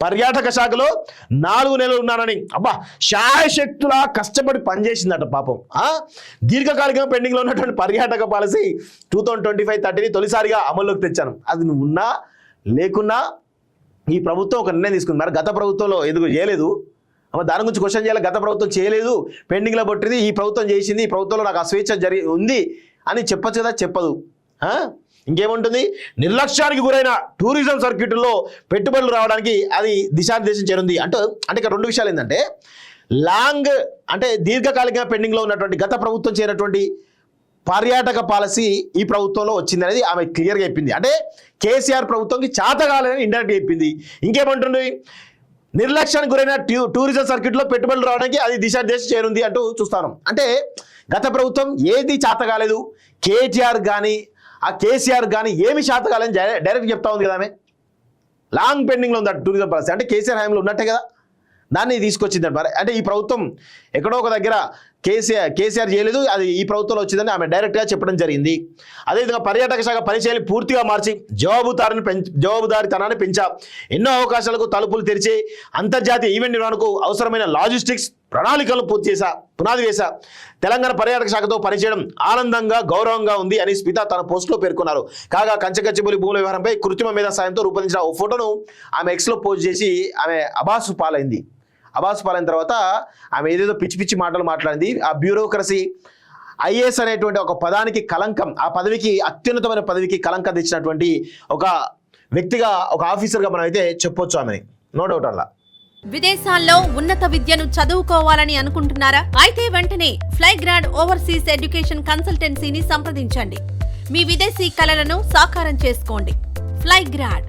పర్యాటక శాఖలో 4 నెలలు ఉన్నానని అబ్బా శాయశక్తులా కష్టపడి పనిచేసిందట పాపం. దీర్ఘకాలికంగా పెండింగ్లో ఉన్నటువంటి పర్యాటక పాలసీ 2025-30 తొలిసారిగా అమల్లోకి తెచ్చాను. అది నువ్వు ఉన్నా లేకున్నా ఈ ప్రభుత్వం ఒక నిర్ణయం తీసుకుంది. మరి గత ప్రభుత్వంలో ఎందుకు చేయలేదు? దాని గురించి క్వశ్చన్ చేయాలి. గత ప్రభుత్వం చేయలేదు, పెండింగ్లో పట్టింది, ఈ ప్రభుత్వం చేసింది, ఈ ప్రభుత్వంలో నాకు అస్వేచ్ఛ ఉంది అని చెప్పచ్చు కదా, చెప్పదు. ఇంకేముంటుంది? నిర్లక్ష్యానికి గురైన టూరిజం సర్క్యూట్లో పెట్టుబడులు రావడానికి అది దిశానిర్దేశం చేరింది అంటే ఇక్కడ 2 విషయాలు ఏంటంటే, దీర్ఘకాలికంగా పెండింగ్లో ఉన్నటువంటి గత ప్రభుత్వం చేరినటువంటి పర్యాటక పాలసీ ఈ ప్రభుత్వంలో వచ్చింది అనేది ఆమె క్లియర్గా చెప్పింది. అంటే కేసీఆర్ ప్రభుత్వంకి చేతగాలని ఇండైరెక్ట్గా చెప్పింది. ఇంకేమంటుంది? నిర్లక్ష్యానికి గురైన టూరిజం సర్క్యూట్లో పెట్టుబడులు రావడానికి అది దిశానిర్దేశం చేరింది అంటూ చూస్తాను. అంటే గత ప్రభుత్వం ఏది చేతగాలేదు, కేటీఆర్ కానీ ఆ కేసీఆర్ కానీ ఏమి చేతగాలని డైరెక్ట్ చెప్తా ఉంది కదా. ఆమె లాంగ్ పెండింగ్లో ఉంది టూరిజం పాలసీ అంటే కేసీఆర్ హయాంలో ఉన్నట్టే కదా, దాన్ని తీసుకొచ్చింది. అంటే ఈ ప్రభుత్వం ఎక్కడో ఒక దగ్గర కేసీఆర్ చేయలేదు, అది ఈ ప్రభుత్వంలో వచ్చిందని ఆమె డైరెక్ట్గా చెప్పడం జరిగింది. అదేవిధంగా పర్యాటక శాఖ పనిచేయాలి పూర్తిగా మార్చి జవాబుదారీతనాన్ని పెంచా, ఎన్నో అవకాశాలకు తలుపులు తెరిచి అంతర్జాతీయ ఈవెంట్ నిర్వహణకు అవసరమైన లాజిస్టిక్స్ ప్రణాళికలను పూర్తి చేశా, పునాది వేశా. తెలంగాణ పర్యాటక శాఖతో పనిచేయడం ఆనందంగా గౌరవంగా ఉంది అని స్మిత తన పోస్టులో పేర్కొన్నారు. కాగా కంచగచ్చిబౌలి భూముల వ్యవహారంపై కృత్రిమ మేధా సాయంతో రూపొందించిన ఓ ఫోటోను ఆమె ఎక్స్లో పోస్ట్ చేసి ఆమె అబాసు పాలైంది. అబాసు పాలైన తర్వాత ఆమె ఏదేదో పిచ్చి పిచ్చి మాటలు మాట్లాడింది. ఆ బ్యూరోక్రసీ ఐఏఎస్ అనేటువంటి ఒక పదానికి కలంకం, ఆ పదవికి అత్యున్నతమైన పదవికి కలంకం తెచ్చినటువంటి ఒక వ్యక్తిగా, ఒక ఆఫీసర్గా మనం అయితే చెప్పొచ్చు ఆమెని, నో డౌట్ అలా. విదేశాల్లో ఉన్నత విద్యను చదువుకోవాలని అనుకుంటున్నారా? అయితే వెంటనే ఫ్లైగ్రాడ్ ఓవర్సీస్ ఎడ్యుకేషన్ కన్సల్టెన్సీని సంప్రదించండి. మీ విదేశీ కలలను సాకారం చేసుకోండి. ఫ్లైగ్రాడ్